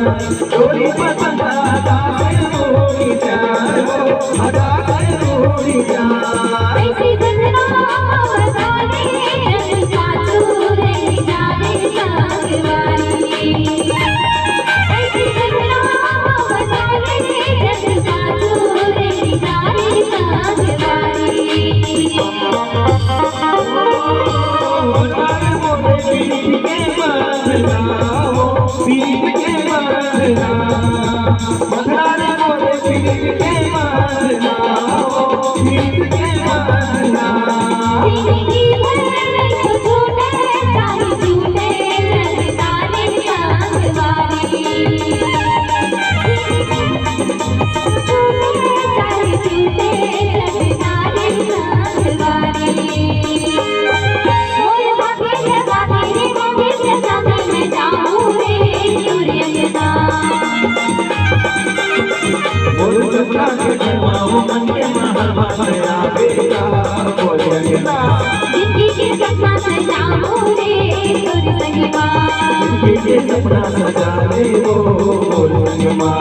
चोरी पसंद आदा रोड़ी जाए आदा रोड़ी जाए ऐसी गंगा बताने काचू रे जाने सागवारी ऐसी गंगा बताने काचू रे जाने सागवारी पीर के मारना मधारे मोरे पीर के मारना पीर के मारना जिंदगी भर तो झूठे चाहे झूठे लगताने सागवारी चाहे झूठे लगताने सागवारी मोर भाभी रे संग में जाऊं रे सूर्यदा बोल चुका के घरवाओ मन के महबा तेरा बेटा बोल जगना जिंदगी के सपना सजाऊं रे तोर संगवा जिंदगी के सपना सजा ले वो बोल जगना